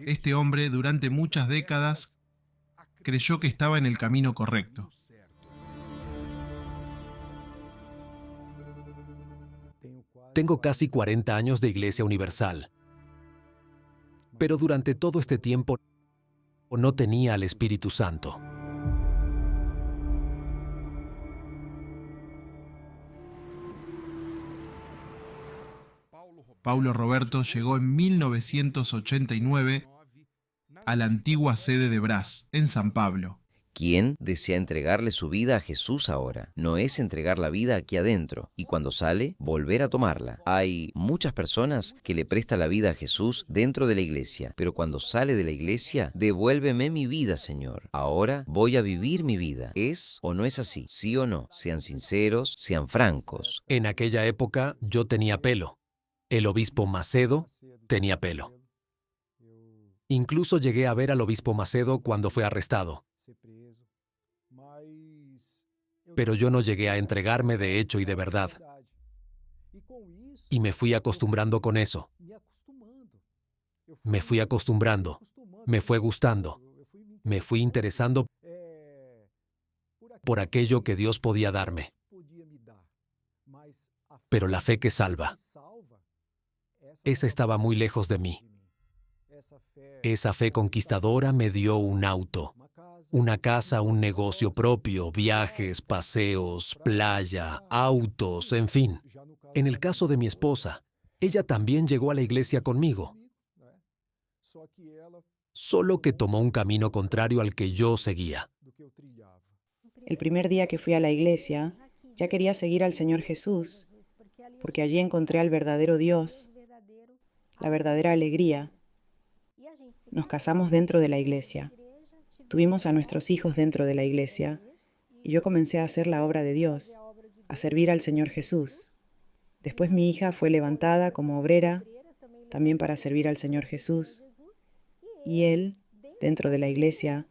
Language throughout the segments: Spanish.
Este hombre, durante muchas décadas, creyó que estaba en el camino correcto. Tengo casi 40 años de Iglesia Universal, pero durante todo este tiempo no tenía al Espíritu Santo. Paulo Roberto llegó en 1989 a la antigua sede de Brás, en San Pablo. ¿Quién desea entregarle su vida a Jesús ahora? No es entregar la vida aquí adentro y cuando sale, volver a tomarla. Hay muchas personas que le prestan la vida a Jesús dentro de la iglesia, pero cuando sale de la iglesia, devuélveme mi vida, Señor. Ahora voy a vivir mi vida. ¿Es o no es así? ¿Sí o no? Sean sinceros, sean francos. En aquella época yo tenía pelo. El obispo Macedo tenía pelo. Incluso llegué a ver al obispo Macedo cuando fue arrestado. Pero yo no llegué a entregarme de hecho y de verdad. Y me fui acostumbrando con eso. Me fui acostumbrando. Me fue gustando. Me fui interesando por aquello que Dios podía darme. Pero la fe que salva, esa estaba muy lejos de mí. Esa fe conquistadora me dio un auto, una casa, un negocio propio, viajes, paseos, playa, autos, en fin. En el caso de mi esposa, ella también llegó a la iglesia conmigo, solo que tomó un camino contrario al que yo seguía. El primer día que fui a la iglesia, ya quería seguir al Señor Jesús, porque allí encontré al verdadero Dios, la verdadera alegría. Nos casamos dentro de la iglesia. Tuvimos a nuestros hijos dentro de la iglesia y yo comencé a hacer la obra de Dios, a servir al Señor Jesús. Después mi hija fue levantada como obrera, también para servir al Señor Jesús. Y él, dentro de la iglesia,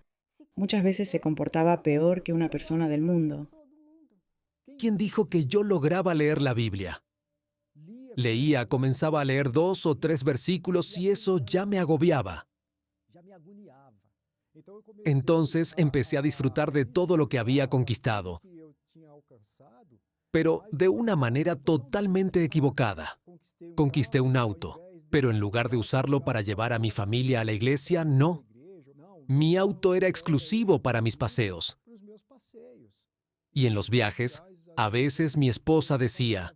muchas veces se comportaba peor que una persona del mundo. ¿Quién dijo que yo lograba leer la Biblia? Leía, comenzaba a leer 2 o 3 versículos y eso ya me agobiaba. Entonces empecé a disfrutar de todo lo que había conquistado, pero de una manera totalmente equivocada. Conquisté un auto, pero en lugar de usarlo para llevar a mi familia a la iglesia, no. Mi auto era exclusivo para mis paseos. Y en los viajes, a veces mi esposa decía,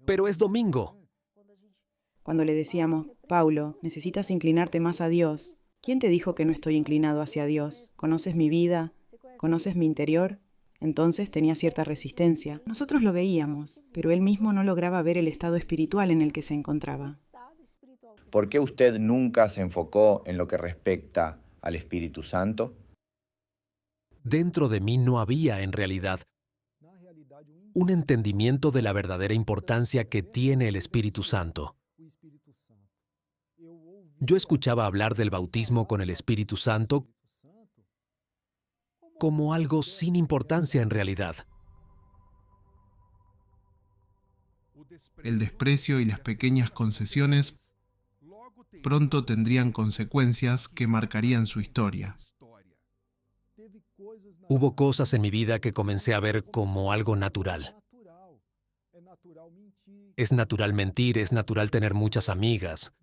«Pero es domingo». Cuando le decíamos, Paulo, necesitas inclinarte más a Dios. ¿Quién te dijo que no estoy inclinado hacia Dios? ¿Conoces mi vida? ¿Conoces mi interior? Entonces tenía cierta resistencia. Nosotros lo veíamos, pero él mismo no lograba ver el estado espiritual en el que se encontraba. ¿Por qué usted nunca se enfocó en lo que respecta al Espíritu Santo? Dentro de mí no había, en realidad, un entendimiento de la verdadera importancia que tiene el Espíritu Santo. Yo escuchaba hablar del bautismo con el Espíritu Santo como algo sin importancia en realidad. El desprecio y las pequeñas concesiones pronto tendrían consecuencias que marcarían su historia. Hubo cosas en mi vida que comencé a ver como algo natural. Es natural mentir, es natural tener muchas amigas.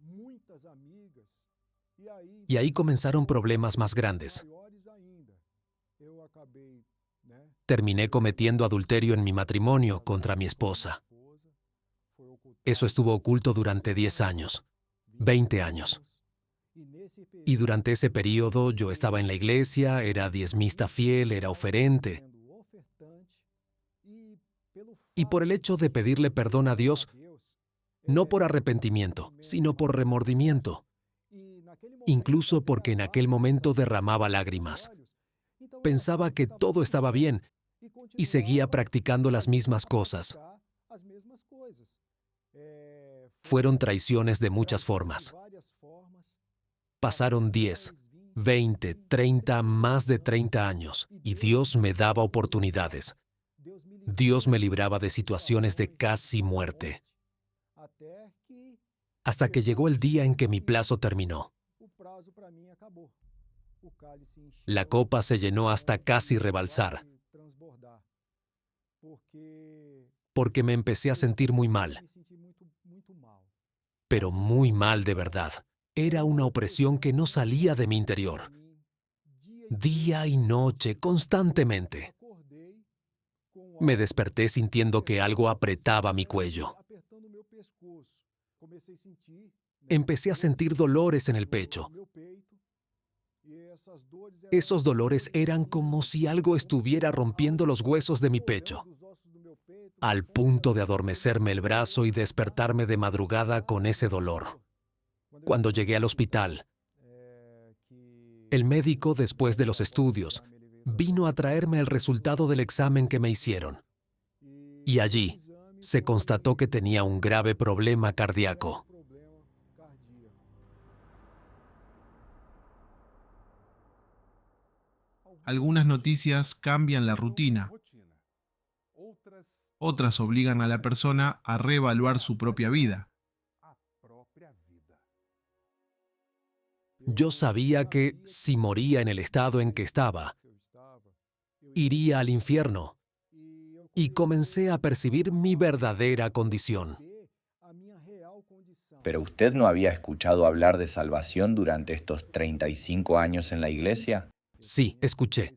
Y ahí comenzaron problemas más grandes. Terminé cometiendo adulterio en mi matrimonio contra mi esposa. Eso estuvo oculto durante 10 años, 20 años. Y durante ese periodo yo estaba en la iglesia, era diezmista fiel, era oferente. Y por el hecho de pedirle perdón a Dios, no por arrepentimiento, sino por remordimiento, incluso porque en aquel momento derramaba lágrimas. Pensaba que todo estaba bien y seguía practicando las mismas cosas. Fueron traiciones de muchas formas. Pasaron 10, 20, 30, más de 30 años, y Dios me daba oportunidades. Dios me libraba de situaciones de casi muerte. hasta que llegó el día en que mi plazo terminó. La copa se llenó hasta casi rebalsar, porque me empecé a sentir muy mal, pero muy mal de verdad. Era una opresión que no salía de mi interior, día y noche, constantemente. Me desperté sintiendo que algo apretaba mi cuello. Empecé a sentir dolores en el pecho. Esos dolores eran como si algo estuviera rompiendo los huesos de mi pecho, al punto de adormecerme el brazo y despertarme de madrugada con ese dolor. Cuando llegué al hospital, el médico, después de los estudios, vino a traerme el resultado del examen que me hicieron. Y allí se constató que tenía un grave problema cardíaco. Algunas noticias cambian la rutina. Otras obligan a la persona a reevaluar su propia vida. Yo sabía que, si moría en el estado en que estaba, iría al infierno, y comencé a percibir mi verdadera condición. ¿Pero usted no había escuchado hablar de salvación durante estos 35 años en la iglesia? Sí, escuché.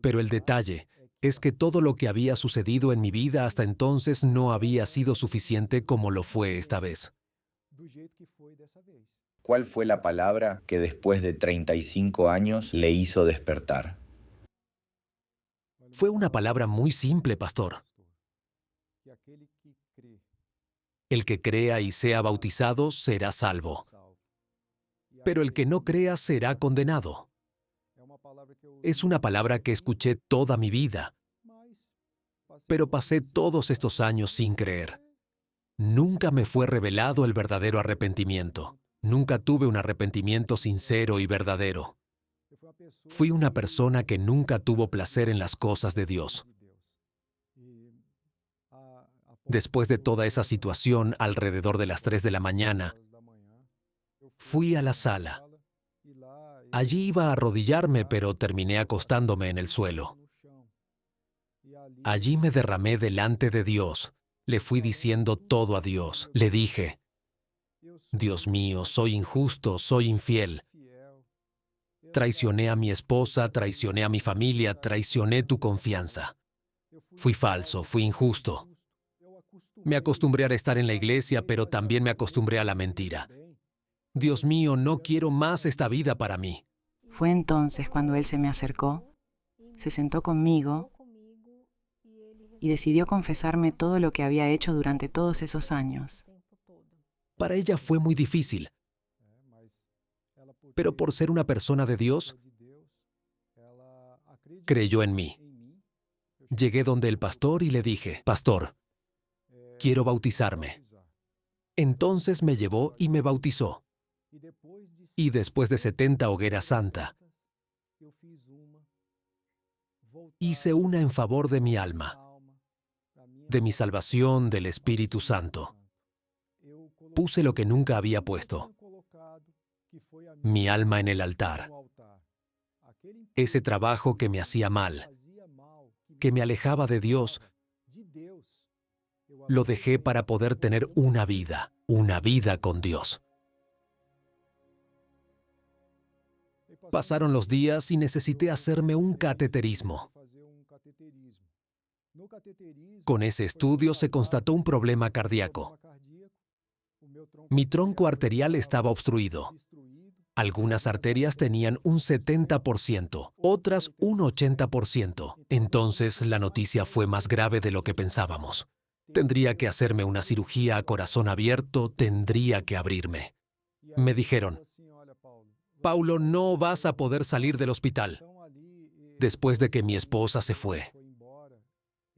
Pero el detalle es que todo lo que había sucedido en mi vida hasta entonces no había sido suficiente como lo fue esta vez. ¿Cuál fue la palabra que después de 35 años le hizo despertar? Fue una palabra muy simple, pastor. El que crea y sea bautizado será salvo, pero el que no crea será condenado. Es una palabra que escuché toda mi vida, pero pasé todos estos años sin creer. Nunca me fue revelado el verdadero arrepentimiento. Nunca tuve un arrepentimiento sincero y verdadero. Fui una persona que nunca tuvo placer en las cosas de Dios. Después de toda esa situación, alrededor de las 3 de la mañana, fui a la sala. Allí iba a arrodillarme, pero terminé acostándome en el suelo. Allí me derramé delante de Dios. Le fui diciendo todo a Dios. Le dije: Dios mío, soy injusto, soy infiel. Traicioné a mi esposa, traicioné a mi familia, traicioné tu confianza. Fui falso, fui injusto. Me acostumbré a estar en la iglesia, pero también me acostumbré a la mentira. Dios mío, no quiero más esta vida para mí. Fue entonces cuando él se me acercó, se sentó conmigo y decidió confesarme todo lo que había hecho durante todos esos años. Para ella fue muy difícil, pero por ser una persona de Dios, creyó en mí. Llegué donde el pastor y le dije: Pastor, quiero bautizarme. Entonces me llevó y me bautizó. Y después de 70 hogueras santa, hice una en favor de mi alma, de mi salvación, del Espíritu Santo. Puse lo que nunca había puesto: mi alma en el altar. Ese trabajo que me hacía mal, que me alejaba de Dios, lo dejé para poder tener una vida con Dios. Pasaron los días y necesité hacerme un cateterismo. Con ese estudio se constató un problema cardíaco. Mi tronco arterial estaba obstruido. Algunas arterias tenían un 70%, otras un 80%. Entonces la noticia fue más grave de lo que pensábamos. Tendría que hacerme una cirugía a corazón abierto, tendría que abrirme. Me dijeron: Paulo, no vas a poder salir del hospital. Después de que mi esposa se fue,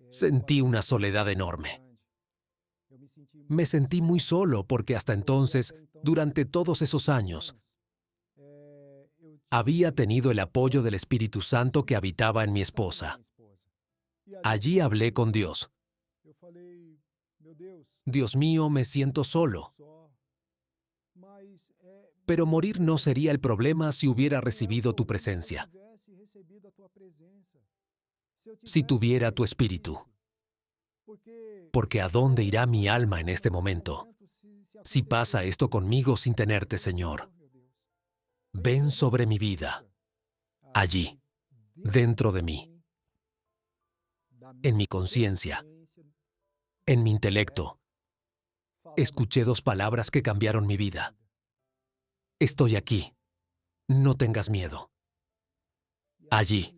sentí una soledad enorme. Me sentí muy solo porque hasta entonces, durante todos esos años, había tenido el apoyo del Espíritu Santo que habitaba en mi esposa. Allí hablé con Dios. Dios mío, me siento solo. Pero morir no sería el problema si hubiera recibido tu presencia, si tuviera tu espíritu. Porque ¿a dónde irá mi alma en este momento si pasa esto conmigo sin tenerte, Señor? Ven sobre mi vida, allí, dentro de mí, en mi conciencia, en mi intelecto. Escuché 2 palabras que cambiaron mi vida. Estoy aquí. No tengas miedo. Allí.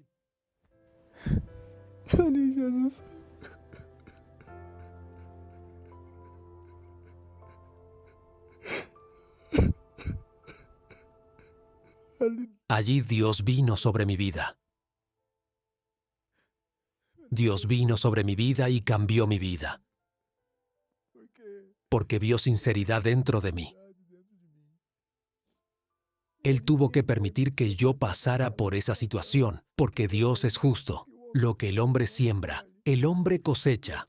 Allí Dios vino sobre mi vida. Dios vino sobre mi vida y cambió mi vida. Porque vio sinceridad dentro de mí. Él tuvo que permitir que yo pasara por esa situación, porque Dios es justo. Lo que el hombre siembra, el hombre cosecha.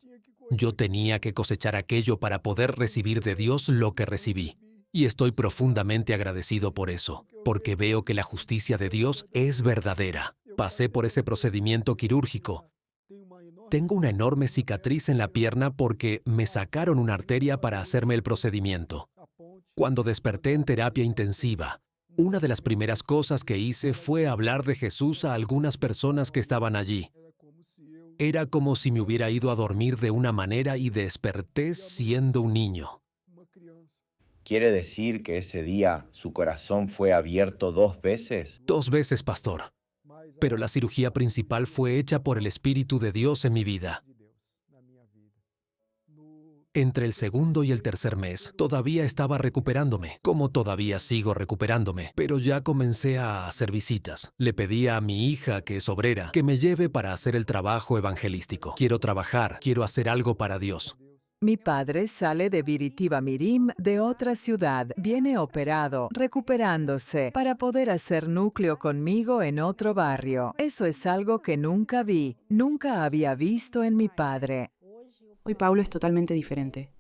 Yo tenía que cosechar aquello para poder recibir de Dios lo que recibí. Y estoy profundamente agradecido por eso, porque veo que la justicia de Dios es verdadera. Pasé por ese procedimiento quirúrgico. Tengo una enorme cicatriz en la pierna porque me sacaron una arteria para hacerme el procedimiento. Cuando desperté en terapia intensiva, una de las primeras cosas que hice fue hablar de Jesús a algunas personas que estaban allí. Era como si me hubiera ido a dormir de una manera y desperté siendo un niño. ¿Quiere decir que ese día su corazón fue abierto 2 veces? 2 veces, pastor. Pero la cirugía principal fue hecha por el Espíritu de Dios en mi vida. Entre el segundo y el tercer mes, todavía estaba recuperándome, como todavía sigo recuperándome, pero ya comencé a hacer visitas. Le pedí a mi hija, que es obrera, que me lleve para hacer el trabajo evangelístico. Quiero trabajar, quiero hacer algo para Dios. Mi padre sale de Viritiba Mirim, de otra ciudad. Viene operado, recuperándose, para poder hacer núcleo conmigo en otro barrio. Eso es algo que nunca vi, nunca había visto en mi padre. Hoy Paulo es totalmente diferente.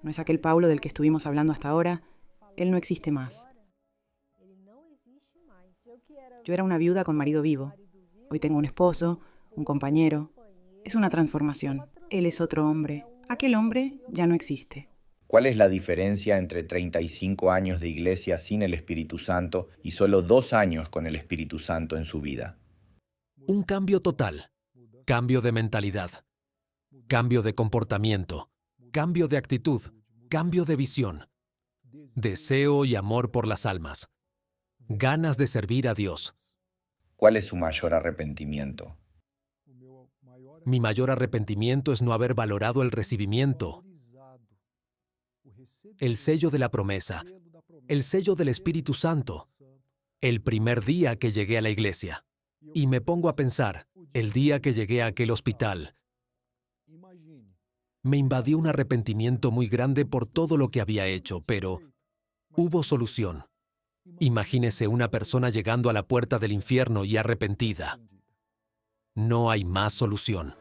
No es aquel Paulo del que estuvimos hablando hasta ahora. Él no existe más. Yo era una viuda con marido vivo. Hoy tengo un esposo, un compañero. Es una transformación. Él es otro hombre. Aquel hombre ya no existe. ¿Cuál es la diferencia entre 35 años de iglesia sin el Espíritu Santo y solo 2 años con el Espíritu Santo en su vida? Un cambio total. Cambio de mentalidad. Cambio de comportamiento. Cambio de actitud. Cambio de visión. Deseo y amor por las almas. Ganas de servir a Dios. ¿Cuál es su mayor arrepentimiento? Mi mayor arrepentimiento es no haber valorado el recibimiento, el sello de la promesa, el sello del Espíritu Santo, el primer día que llegué a la iglesia. Y me pongo a pensar, el día que llegué a aquel hospital, me invadió un arrepentimiento muy grande por todo lo que había hecho, pero hubo solución. Imagínese una persona llegando a la puerta del infierno y arrepentida. No hay más solución.